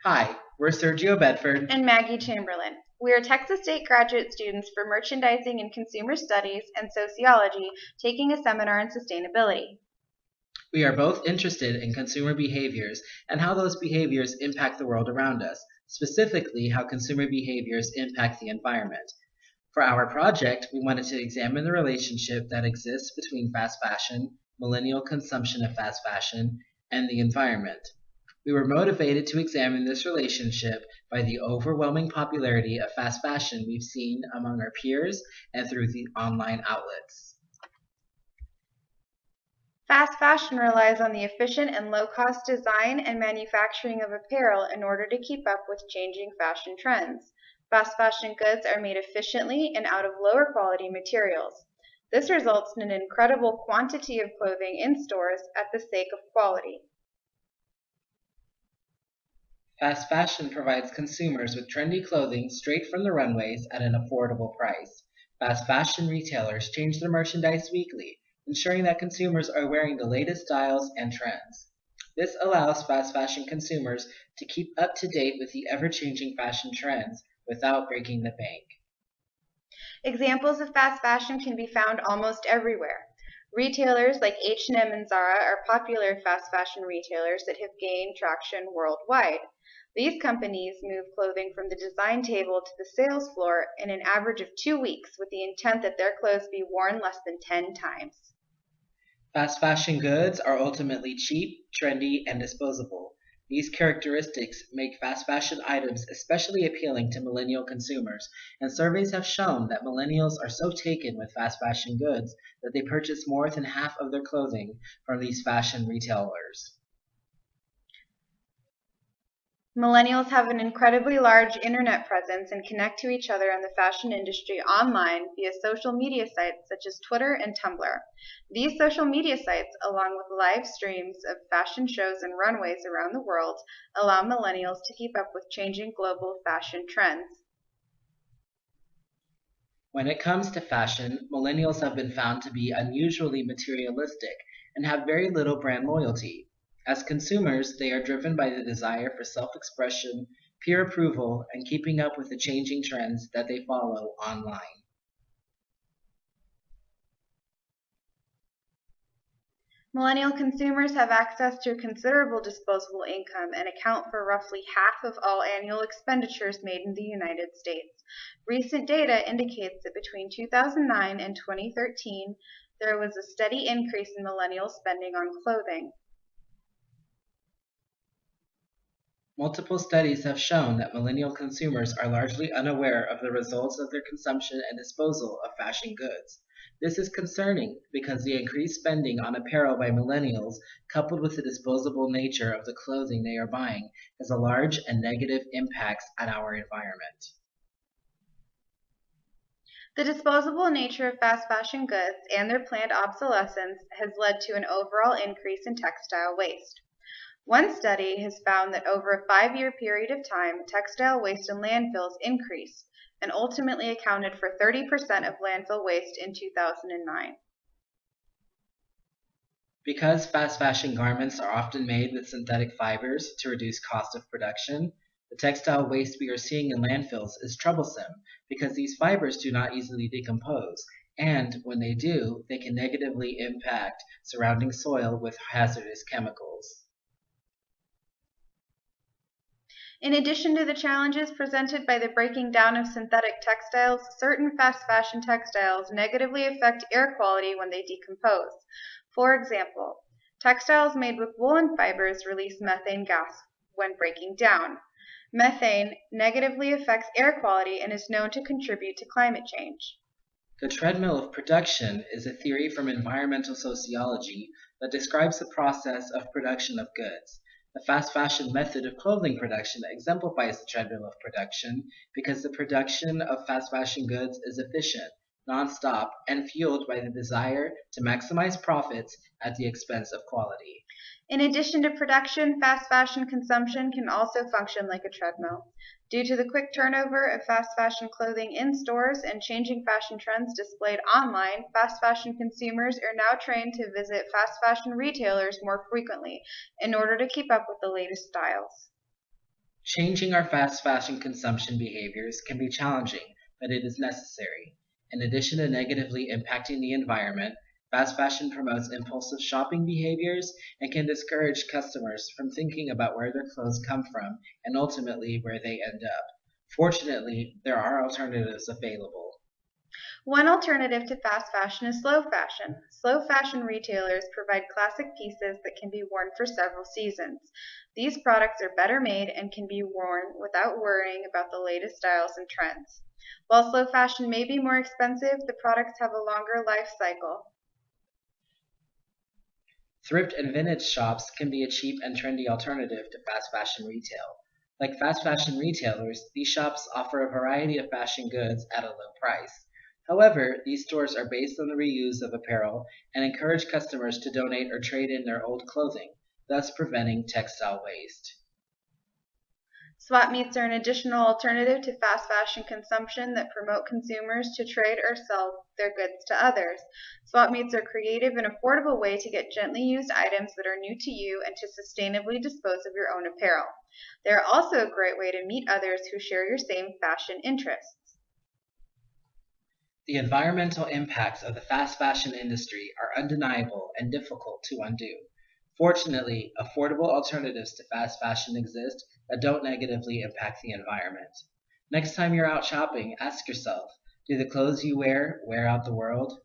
Hi, we're Sergio Bedford. And Maggie Chamberlain. We are Texas State graduate students for Merchandising and Consumer Studies and Sociology taking a seminar in sustainability. We are both interested in consumer behaviors and how those behaviors impact the world around us, specifically how consumer behaviors impact the environment. For our project, we wanted to examine the relationship that exists between fast fashion, millennial consumption of fast fashion, and the environment. We were motivated to examine this relationship by the overwhelming popularity of fast fashion we've seen among our peers and through the online outlets. Fast fashion relies on the efficient and low-cost design and manufacturing of apparel in order to keep up with changing fashion trends. Fast fashion goods are made efficiently and out of lower quality materials. This results in an incredible quantity of clothing in stores at the sake of quality. Fast fashion provides consumers with trendy clothing straight from the runways at an affordable price. Fast fashion retailers change their merchandise weekly, ensuring that consumers are wearing the latest styles and trends. This allows fast fashion consumers to keep up to date with the ever-changing fashion trends without breaking the bank. Examples of fast fashion can be found almost everywhere. Retailers like H&M and Zara are popular fast fashion retailers that have gained traction worldwide. These companies move clothing from the design table to the sales floor in an average of 2 weeks with the intent that their clothes be worn less than 10 times. Fast fashion goods are ultimately cheap, trendy, and disposable. These characteristics make fast fashion items especially appealing to millennial consumers, and surveys have shown that millennials are so taken with fast fashion goods that they purchase more than half of their clothing from these fashion retailers. Millennials have an incredibly large internet presence and connect to each other in the fashion industry online via social media sites such as Twitter and Tumblr. These social media sites, along with live streams of fashion shows and runways around the world, allow millennials to keep up with changing global fashion trends. When it comes to fashion, millennials have been found to be unusually materialistic and have very little brand loyalty. As consumers, they are driven by the desire for self-expression, peer approval, and keeping up with the changing trends that they follow online. Millennial consumers have access to considerable disposable income and account for roughly half of all annual expenditures made in the United States. Recent data indicates that between 2009 and 2013, there was a steady increase in millennial spending on clothing. Multiple studies have shown that millennial consumers are largely unaware of the results of their consumption and disposal of fashion goods. This is concerning because the increased spending on apparel by millennials, coupled with the disposable nature of the clothing they are buying, has a large and negative impacts on our environment. The disposable nature of fast fashion goods and their planned obsolescence has led to an overall increase in textile waste. One study has found that over a 5-year period of time, textile waste in landfills increased and ultimately accounted for 30% of landfill waste in 2009. Because fast fashion garments are often made with synthetic fibers to reduce cost of production, the textile waste we are seeing in landfills is troublesome because these fibers do not easily decompose, and when they do, they can negatively impact surrounding soil with hazardous chemicals. In addition to the challenges presented by the breaking down of synthetic textiles, certain fast fashion textiles negatively affect air quality when they decompose. For example, textiles made with woolen fibers release methane gas when breaking down. Methane negatively affects air quality and is known to contribute to climate change. The treadmill of production is a theory from environmental sociology that describes the process of production of goods. The fast fashion method of clothing production exemplifies the treadmill of production because the production of fast fashion goods is efficient, non-stop, and fueled by the desire to maximize profits at the expense of quality. In addition to production, fast fashion consumption can also function like a treadmill. Due to the quick turnover of fast fashion clothing in stores and changing fashion trends displayed online, fast fashion consumers are now trained to visit fast fashion retailers more frequently in order to keep up with the latest styles. Changing our fast fashion consumption behaviors can be challenging, but it is necessary. In addition to negatively impacting the environment, fast fashion promotes impulsive shopping behaviors and can discourage customers from thinking about where their clothes come from and ultimately where they end up. Fortunately, there are alternatives available. One alternative to fast fashion is slow fashion. Slow fashion retailers provide classic pieces that can be worn for several seasons. These products are better made and can be worn without worrying about the latest styles and trends. While slow fashion may be more expensive, the products have a longer life cycle. Thrift and vintage shops can be a cheap and trendy alternative to fast fashion retail. Like fast fashion retailers, these shops offer a variety of fashion goods at a low price. However, these stores are based on the reuse of apparel and encourage customers to donate or trade in their old clothing, thus preventing textile waste. Swap meets are an additional alternative to fast fashion consumption that promote consumers to trade or sell their goods to others. Swap meets are a creative and affordable way to get gently used items that are new to you and to sustainably dispose of your own apparel. They are also a great way to meet others who share your same fashion interests. The environmental impacts of the fast fashion industry are undeniable and difficult to undo. Fortunately, affordable alternatives to fast fashion exist that don't negatively impact the environment. Next time you're out shopping, ask yourself, do the clothes you wear out the world?